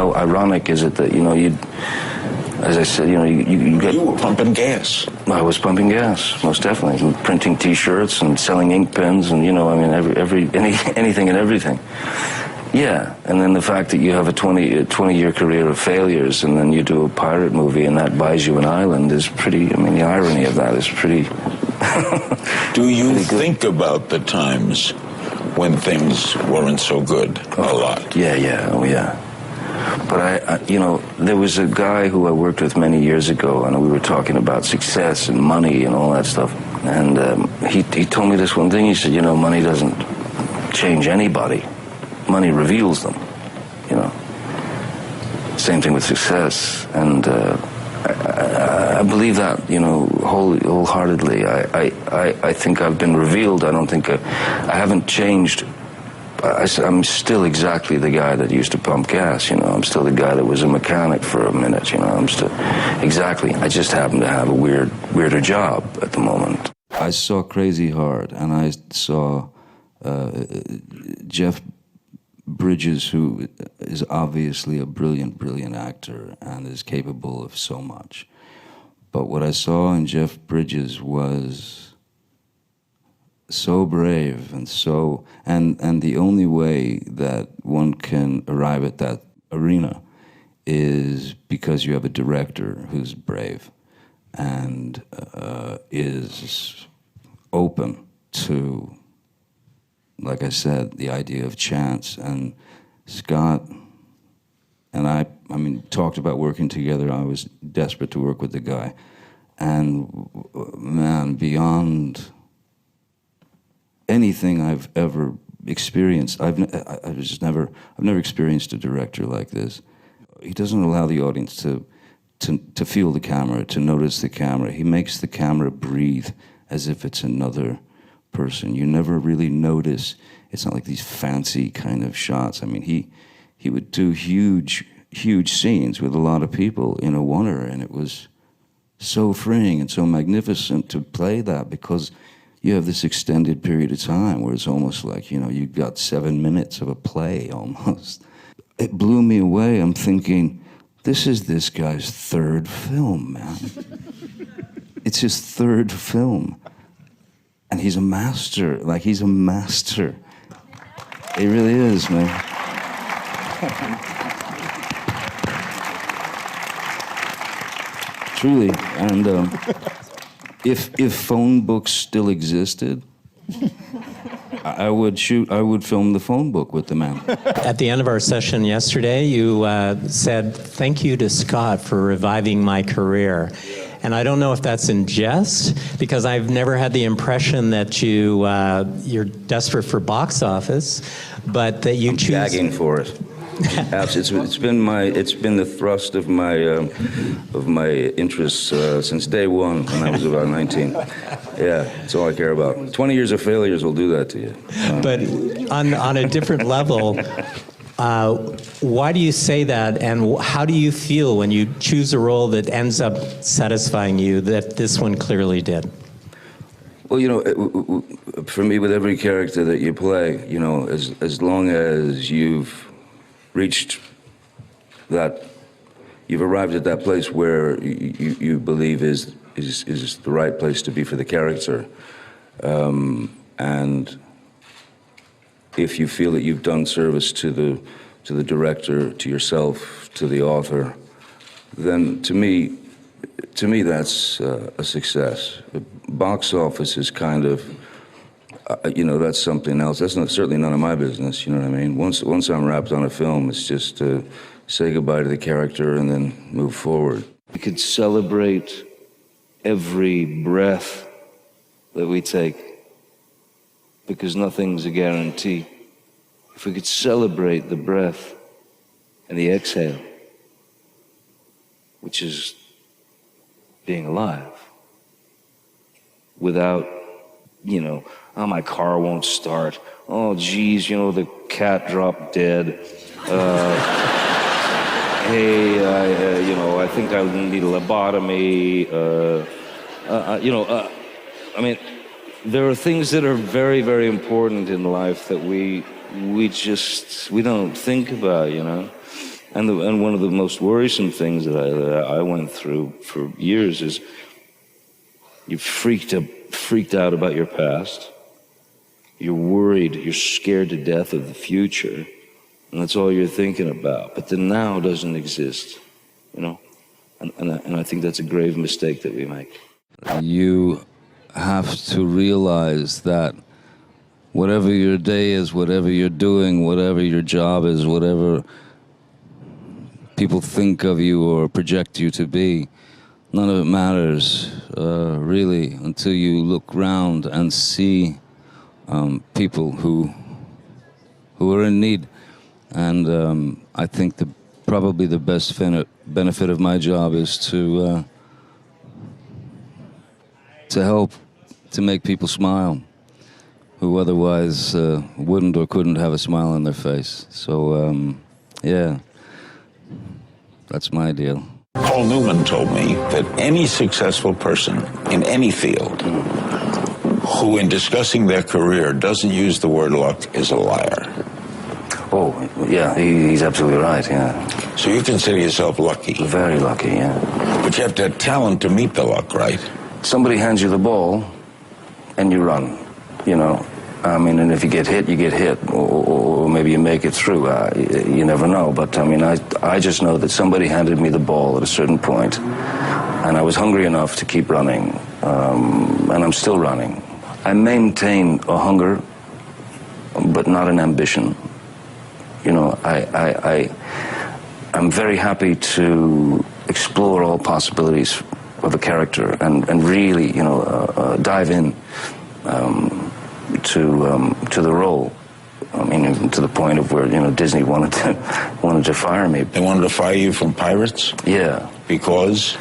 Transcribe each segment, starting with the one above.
how ironic is it that, you know, as I said, you know, you get... You were pumping gas. I was pumping gas, most definitely. And printing T-shirts and selling ink pens and, you know, I mean, anything and everything. Yeah, and then the fact that you have a 20-year career of failures and then you do a pirate movie and that buys you an island is pretty, I mean, the irony of that is pretty... Do you think about the times when things weren't so good a lot? Yeah, oh yeah. But I, you know, there was a guy who I worked with many years ago, and we were talking about success and money and all that stuff. And he told me this one thing. He said, you know, money doesn't change anybody. Money reveals them, you know. Same thing with success. And I believe that, you know, wholeheartedly. I think I've been revealed. I don't think I haven't changed. I'm still exactly the guy that used to pump gas, you know. I'm still the guy that was a mechanic for a minute, you know. I'm still, exactly. I just happen to have a weirder job at the moment. I saw Crazy Heart, and I saw Jeff Bridges, who is obviously a brilliant, brilliant actor and is capable of so much. But what I saw in Jeff Bridges was so brave and so, and the only way that one can arrive at that arena is because you have a director who's brave and is open to, like I said, the idea of chance. And Scott and I mean, talked about working together. I was desperate to work with the guy. And man, beyond anything I've ever experienced, I've never experienced a director like this. He doesn't allow the audience to feel the camera, to notice the camera. He makes the camera breathe as if it's another person. You never really notice. It's not like these fancy kind of shots. I mean, he would do huge scenes with a lot of people in a oneer, and it was so freeing and so magnificent to play that, because you have this extended period of time where it's almost like, you know, you've got 7 minutes of a play almost. It blew me away. I'm thinking, this is this guy's third film, man. It's his third film. And he's a master, like he's a master. He really is, man. Truly, and if phone books still existed, I would film the phone book with the man. At the end of our session yesterday, you said, "Thank you to Scott for reviving my career." And I don't know if that's in jest, because I've never had the impression that you're desperate for box office, but that you choose... I'm gagging for it. It's been the thrust of my interests since day one when I was about 19. Yeah, that's all I care about. 20 years of failures will do that to you. But on a different level, why do you say that, and how do you feel when you choose a role that ends up satisfying you, that this one clearly did? Well, you know, for me, with every character that you play, you know, as long as you've reached that, you've arrived at that place where you believe is the right place to be for the character, and if you feel that you've done service to the director, to yourself, to the author, then to me that's a success. The box office is kind of, you know, that's something else. That's certainly none of my business, you know what I mean? Once I'm wrapped on a film, it's just to say goodbye to the character and then move forward. We could celebrate every breath that we take, because nothing's a guarantee. If we could celebrate the breath and the exhale, which is being alive, without, you know, oh, my car won't start. Oh, geez, you know, the cat dropped dead. Hey, you know, I think I need a lobotomy. You know, I mean, there are things that are very, very important in life that we don't think about, you know. And one of the most worrisome things that I went through for years is you're freaked out about your past. You're worried, you're scared to death of the future, and that's all you're thinking about. But the now doesn't exist, you know? And I think that's a grave mistake that we make. You have to realize that whatever your day is, whatever you're doing, whatever your job is, whatever people think of you or project you to be, none of it matters, really, until you look round and see people who are in need. And I think probably the best benefit of my job is to help, to make people smile, who otherwise wouldn't or couldn't have a smile on their face. So, yeah, that's my deal. Paul Newman told me that any successful person in any field who, in discussing their career, doesn't use the word luck is a liar. Oh, yeah, he's absolutely right, yeah. So you consider yourself lucky? Very lucky, yeah. But you have to have talent to meet the luck, right? Somebody hands you the ball, and you run, you know. I mean, and if you get hit, you get hit, or maybe you make it through. You never know, but I mean, I just know that somebody handed me the ball at a certain point, and I was hungry enough to keep running, and I'm still running. I maintain a hunger, but not an ambition. You know, I'm very happy to explore all possibilities of a character and really, you know, dive in to the role. I mean, even to the point of where, you know, Disney wanted to fire me. They wanted to fire you from Pirates? Yeah. Because?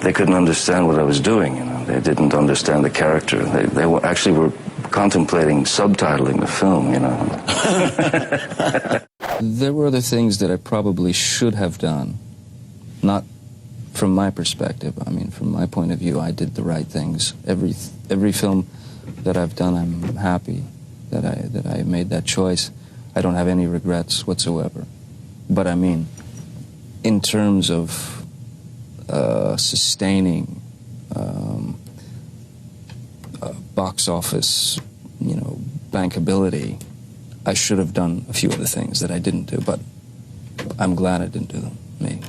They couldn't understand what I was doing, you know. They didn't understand the character. They actually were contemplating subtitling the film, you know. There were other things that I probably should have done, not from my perspective. I mean, from my point of view, I did the right things. Every film that I've done, I'm happy that I made that choice. I don't have any regrets whatsoever. But I mean, in terms of sustaining box office, you know, bankability, I should have done a few other things that I didn't do, but I'm glad I didn't do them. Me,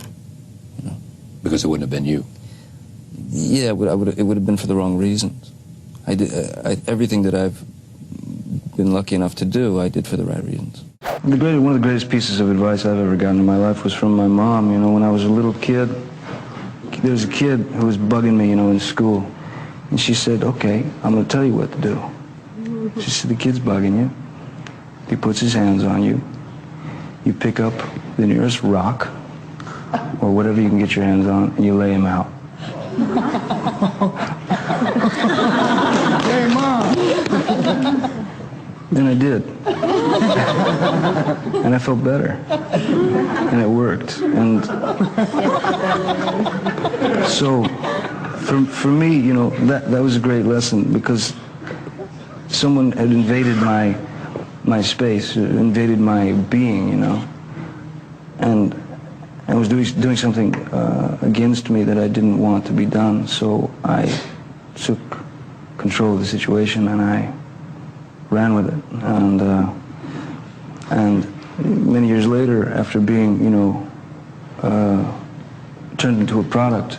you know. Because it wouldn't have been you. Yeah, it would have been for the wrong reasons. Everything that I've been lucky enough to do, I did for the right reasons. One of the greatest pieces of advice I've ever gotten in my life was from my mom. You know, when I was a little kid, there was a kid who was bugging me, you know, in school. And she said, okay, I'm going to tell you what to do. She said, the kid's bugging you. He puts his hands on you. You pick up the nearest rock, or whatever you can get your hands on, and you lay him out. Hey, Mom! And I did. And I felt better. And it worked. And so, for me, you know, that was a great lesson, because someone had invaded my space, invaded my being, you know, and was doing something against me that I didn't want to be done. So I took control of the situation and I ran with it. And many years later, after being, you know, turned into a product,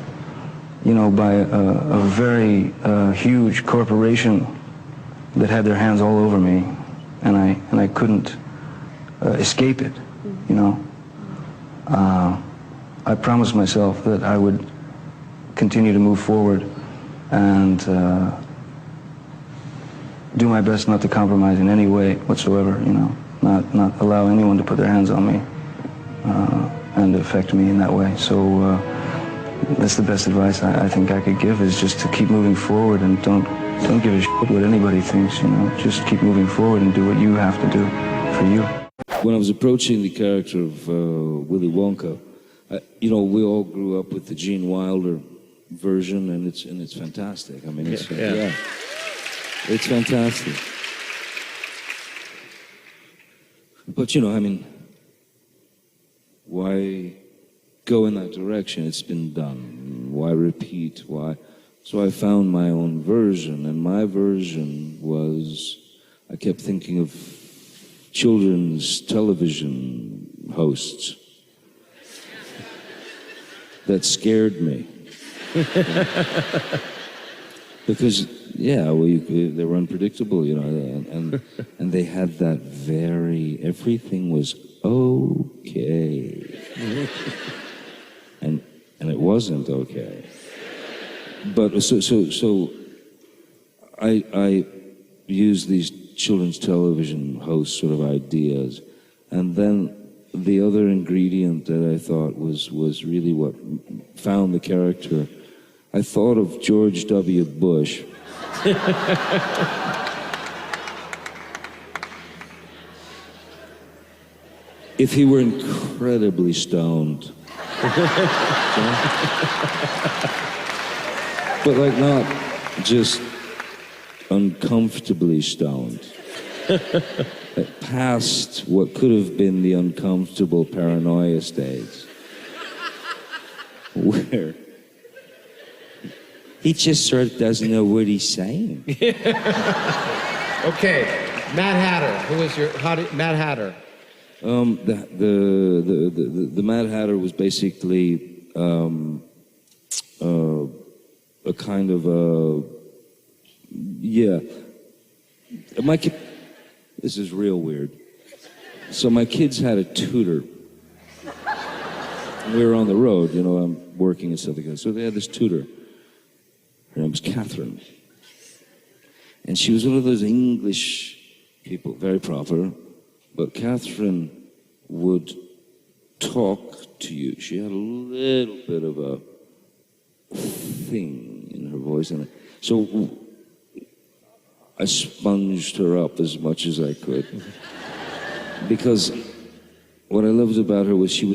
you know, by a very huge corporation that had their hands all over me, and I couldn't escape it, you know. I promised myself that I would continue to move forward and do my best not to compromise in any way whatsoever, you know, not allow anyone to put their hands on me and affect me in that way. So that's the best advice I think I could give, is just to keep moving forward and don't give a shit what anybody thinks, you know. Just keep moving forward and do what you have to do for you. When I was approaching the character of Willy Wonka, you know, we all grew up with the Gene Wilder version, and it's fantastic. I mean, it's fantastic. But you know, I mean, why go in that direction. It's been done. Why repeat? Why? So I found my own version, and my version was, I kept thinking of children's television hosts. That scared me. Because, yeah, well, they were unpredictable, you know, and they had that everything was okay. and it wasn't okay. But so I used these children's television host sort of ideas, and then the other ingredient that I thought was really what found the character, I thought of George W. Bush. If he were incredibly stoned. But like not just uncomfortably stoned. Past what could have been the uncomfortable paranoia stage. Where he just sort of doesn't know what he's saying. Okay, Mad Hatter. Who is your Mad Hatter? The Mad Hatter was basically a kind of this is real weird. So my kids had a tutor. We were on the road, you know, I'm working and stuff like that. So they had this tutor. Her name was Catherine. And she was one of those English people, very proper. But Catherine would talk to you. She had a little bit of a thing in her voice. And so I sponged her up as much as I could. Because what I loved about her was she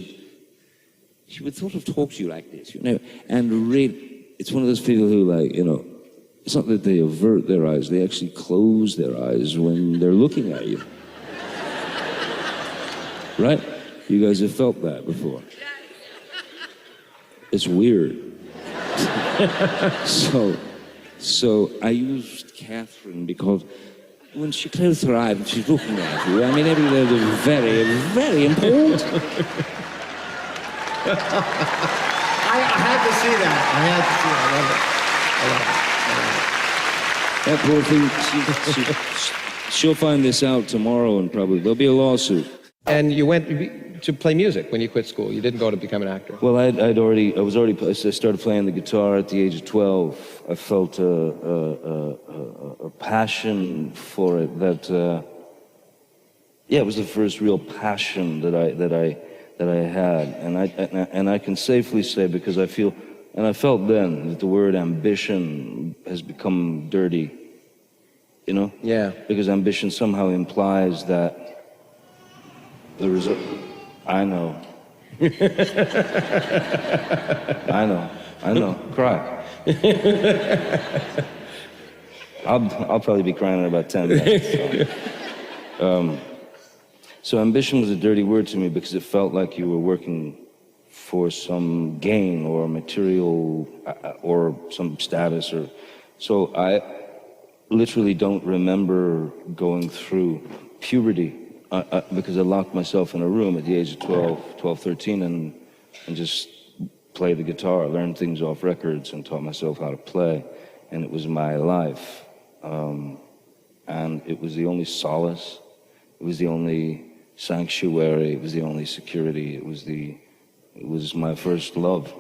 would sort of talk to you like this, you know, and really, it's one of those people who, like, you know, it's not that they avert their eyes, they actually close their eyes when they're looking at you. Right? You guys have felt that before. It's weird. So I used Catherine because when she closed her eyes and she's looking at you, I mean, everything was very, very important. I had to see that. I had to see it. I love it. That poor thing, she'll find this out tomorrow and probably there'll be a lawsuit. And you went to play music when you quit school. You didn't go to become an actor. Well, I started playing the guitar at the age of 12. I felt a passion for it that, it was the first real passion that I had. And I can safely say, because I feel, and I felt then that the word ambition has become dirty, you know? Yeah. Because ambition somehow implies that the result, I know. I know. Cry. I'll probably be crying in about 10 minutes. So ambition was a dirty word to me because it felt like you were working for some gain or material or some status. So I literally don't remember going through puberty. Because I locked myself in a room at the age of 12, 13, and just played the guitar, learned things off records, and taught myself how to play. And it was my life. And it was the only solace. It was the only sanctuary. It was the only security. It was my first love.